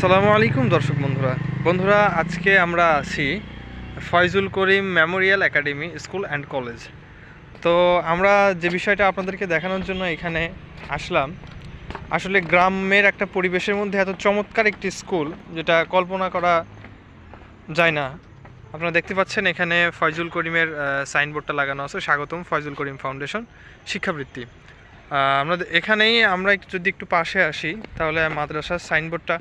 আসসালামু আলাইকুম দর্শক বন্ধুরা আজকে আমরা আছি Faizul Karim memorial academy school and college. তো আমরা যে বিষয়টা আপনাদেরকে দেখানোর জন্য এখানে আসলাম, আসলে গ্রামের একটা পরিবেশের মধ্যে এত চমৎকার একটি স্কুল যেটা কল্পনা করা যায় না। আপনারা দেখতে পাচ্ছেন এখানে ফয়জুল করিমের সাইনবোর্ডটা লাগানো আছে, স্বাগতম ফয়জুল করিম ফাউন্ডেশন শিক্ষাবৃত্তি। আমরা এখানেই আমরা যদি একটু পাশে আসি তাহলে মাদ্রাসার সাইনবোর্ডটা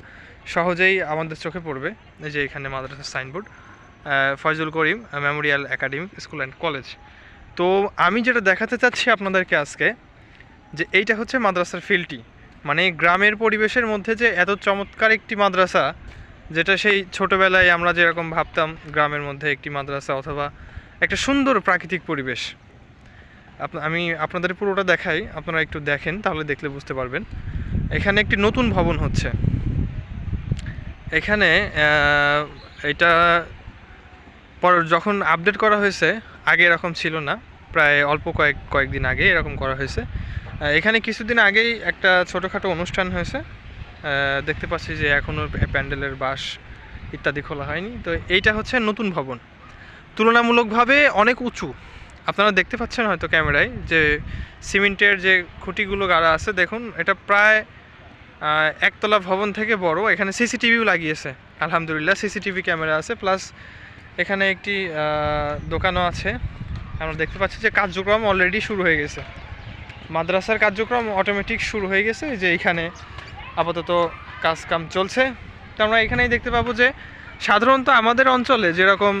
সহজেই আমাদের চোখে পড়বে। এই যে এখানে মাদ্রাসার signboard, Faizul Karim memorial academic school and college. তো আমি যেটা দেখাতে চাচ্ছি আপনাদেরকে আজকে, যে এইটা হচ্ছে মাদ্রাসার ফিল্ডটি, মানে গ্রামের পরিবেশের মধ্যে যে এত চমৎকার একটি মাদ্রাসা, যেটা সেই ছোটোবেলায় আমরা যেরকম ভাবতাম গ্রামের মধ্যে একটি মাদ্রাসা অথবা একটা সুন্দর প্রাকৃতিক পরিবেশ। আমি আপনাদের পুরোটা দেখাই, আপনারা একটু দেখেন, তাহলে দেখলে বুঝতে পারবেন। এখানে একটি নতুন ভবন হচ্ছে। এখানে এটা যখন আপডেট করা হয়েছে, আগে এরকম ছিল না, প্রায় অল্প কয়েকদিন আগে এরকম করা হয়েছে। এখানে কিছুদিন আগেই একটা ছোটোখাটো অনুষ্ঠান হয়েছে, দেখতে পাচ্ছি যে এখনও প্যান্ডেলের বাঁশ ইত্যাদি খোলা হয়নি। তো এইটা হচ্ছে নতুন ভবন, তুলনামূলকভাবে অনেক উঁচু। আপনারা দেখতে পাচ্ছেন হয়তো ক্যামেরায় যে সিমেন্টের যে খুঁটিগুলো গাড়া আছে, দেখুন এটা প্রায় একতলা ভবন থেকে বড়। এখানে সিসিটিভিও লাগিয়েছে, আলহামদুলিল্লাহ সিসিটিভি ক্যামেরা আছে, প্লাস এখানে একটি দোকানও আছে। আমরা দেখতে পাচ্ছি যে কার্যক্রম অলরেডি শুরু হয়ে গেছে, মাদ্রাসার কার্যক্রম অটোমেটিক শুরু হয়ে গেছে। যে এখানে আপাতত কাজকাম চলছে। তো আমরা এখানেই দেখতে পাবো যে সাধারণত আমাদের অঞ্চলে যেরকম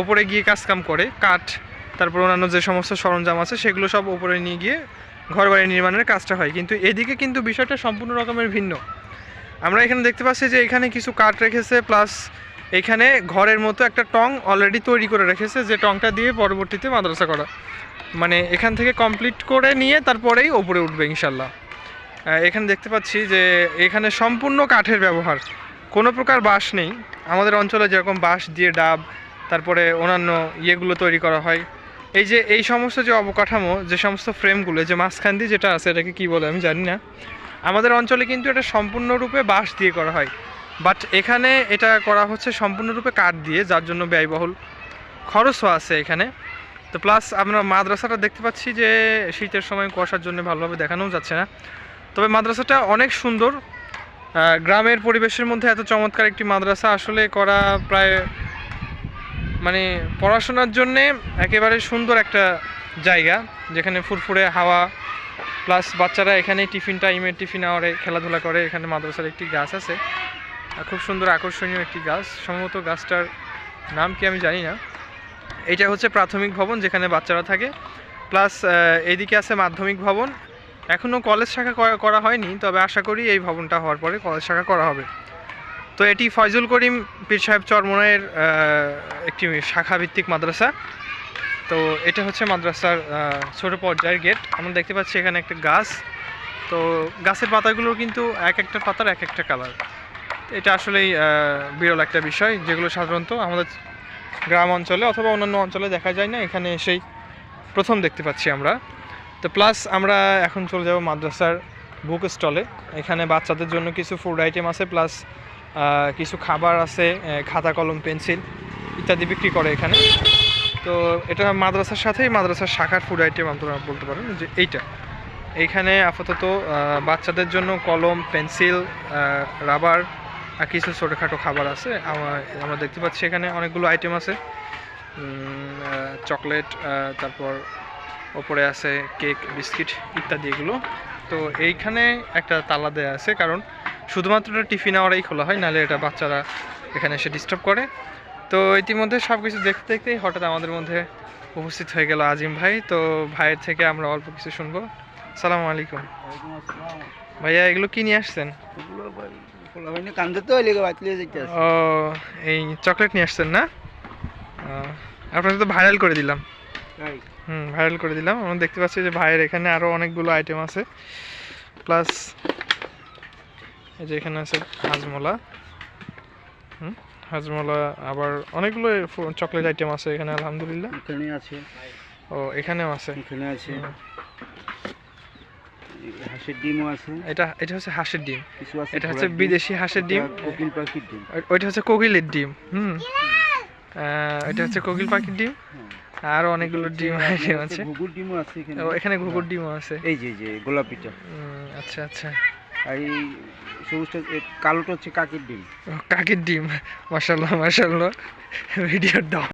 ওপরে গিয়ে কাজকাম করে, কাঠ তারপর অন্যান্য যে সমস্ত সরঞ্জাম আছে সেগুলো সব ওপরে নিয়ে গিয়ে ঘরবাড়ি নির্মাণের কাজটা হয়, কিন্তু এদিকে কিন্তু বিষয়টা সম্পূর্ণ রকমের ভিন্ন। আমরা এখানে দেখতে পাচ্ছি যে এখানে কিছু কাঠ রেখেছে, প্লাস এখানে ঘরের মতো একটা টং অলরেডি তৈরি করে রেখেছে, যে টংটা দিয়ে পরবর্তীতে মাদ্রাসা করা, মানে এখান থেকে কমপ্লিট করে নিয়ে তারপরেই ওপরে উঠবে ইনশাল্লাহ। এখানে দেখতে পাচ্ছি যে এখানে সম্পূর্ণ কাঠের ব্যবহার, কোনো প্রকার বাঁশ নেই। আমাদের অঞ্চলে যেরকম বাঁশ দিয়ে ডাব তারপরে অন্যান্য ইয়েগুলো তৈরি করা হয়, এই সমস্ত যে অবকাঠামো, যে সমস্ত ফ্রেমগুলো, যে মাঝখান দিয়ে যেটা আছে এটাকে কী বলে আমি জানি না, আমাদের অঞ্চলে কিন্তু এটা সম্পূর্ণরূপে বাঁশ দিয়ে করা হয়, বাট এখানে এটা করা হচ্ছে সম্পূর্ণরূপে কাঠ দিয়ে, যার জন্য ব্যয়বহুল খরচও আছে এখানে। তো প্লাস আমরা মাদ্রাসাটা দেখতে পাচ্ছি যে শীতের সময় কুয়াশার জন্য ভালোভাবে দেখানোও যাচ্ছে না, তবে মাদ্রাসাটা অনেক সুন্দর। গ্রামের পরিবেশের মধ্যে এত চমৎকার একটি মাদ্রাসা আসলে করা প্রায় মানে পড়াশোনার জন্যে একেবারে সুন্দর একটা জায়গা, যেখানে ফুরফুরে হাওয়া, প্লাস বাচ্চারা এখানে টিফিন আওয়ারে খেলাধুলা করে। এখানে মাদ্রাসার একটি গাছ আছে, খুব সুন্দর আকর্ষণীয় একটি গাছ, সম্ভবত গাছটার নাম কি আমি জানি না। এইটা হচ্ছে প্রাথমিক ভবন যেখানে বাচ্চারা থাকে, প্লাস এইদিকে আছে মাধ্যমিক ভবন। এখনও কলেজ শাখা করা হয়নি, তবে আশা করি এই ভবনটা হওয়ার পরে কলেজ শাখা করা হবে। তো এটি ফয়জুল করিম পীর সাহেব চরমোনাইয়ের একটি শাখাভিত্তিক মাদ্রাসা। তো এটা হচ্ছে মাদ্রাসার ছোট পর্যায়ের গেট। আমরা দেখতে পাচ্ছি এখানে একটা গাছ, তো গাছের পাতাগুলোর কিন্তু এক একটা পাতার এক একটা কালার। এটা আসলেই বিরল একটা বিষয়, যেগুলো সাধারণত আমাদের গ্রাম অঞ্চলে অথবা অন্যান্য অঞ্চলে দেখা যায় না, এখানে এসেই প্রথম দেখতে পাচ্ছি আমরা। তো প্লাস আমরা এখন চলে যাব মাদ্রাসার বুক স্টলে। এখানে বাচ্চাদের জন্য কিছু ফুড আইটেম আছে, প্লাস কিছু খাবার আছে, খাতা কলম পেন্সিল ইত্যাদি বিক্রি করে এখানে। তো এটা মাদ্রাসার সাথেই মাদ্রাসার শাখার ফুড আইটেম আপনারা বলতে পারেন যে এইখানে আপাতত বাচ্চাদের জন্য কলম পেন্সিল রাবার আর কিছু ছোটোখাটো খাবার আছে। আমরা দেখতে পাচ্ছি এখানে অনেকগুলো আইটেম আছে, চকলেট, তারপর ওপরে আছে কেক বিস্কিট ইত্যাদি এগুলো। তো এইখানে একটা তালা দেওয়া আছে, কারণ শুধুমাত্র এটা টিফিন আওয়ারেই খোলা হয়, নাহলে এটা বাচ্চারা এখানে এসে ডিস্টার্ব করে। তো ইতিমধ্যে সব কিছু দেখতে দেখতেই হঠাৎ আমাদের মধ্যে উপস্থিত হয়ে গেল আজিম ভাই। তো ভাইয়ের থেকে আমরা অল্প কিছু শুনবো। আসসালামু আলাইকুম ভাইয়া, এগুলো কি নিয়ে আসছেন? ও, এই চকলেট নিয়ে আসছেন না? আপনাকে তো ভাইরাল করে দিলাম। ভাইরাল করে দিলাম। আমরা দেখতে পাচ্ছি যে ভাইয়ের এখানে আরও অনেকগুলো আইটেম আছে, প্লাস এই যে এখানে আছে হাজমোলা, হাজমোলা, আবার অনেকগুলো চকলেট আইটেম আছে এখানে আলহামদুলিল্লাহ। এখানে আছে, ও এখানেও আছে, এখানে আছে। হাঁসের ডিমও আছে, এটা এটা হচ্ছে হাঁসের ডিম, কিছু আছে এটা হচ্ছে ঘোড়ার ডিম, বিদেশি হাঁসের ডিম, এটা কোকিল পাখির ডিম। ওইটা হচ্ছে কোকিলের ডিম। এটা হচ্ছে কোকিল পাখির ডিম, হ্যাঁ। আর অনেকগুলো ডিম আপনার আইটেম হচ্ছে আছে। ঘুঘুর ডিমও আছে এখানে। এখানে ঘুঘুর ডিমও আছে। এই যে গোলাপিটা। আচ্ছা আচ্ছা। আর এই সবুজটা কালোটা হচ্ছে কাকের ডিম। কাকের ডিম, মাশাআল্লাহ মাশাআল্লাহ। ভিডিওর দাম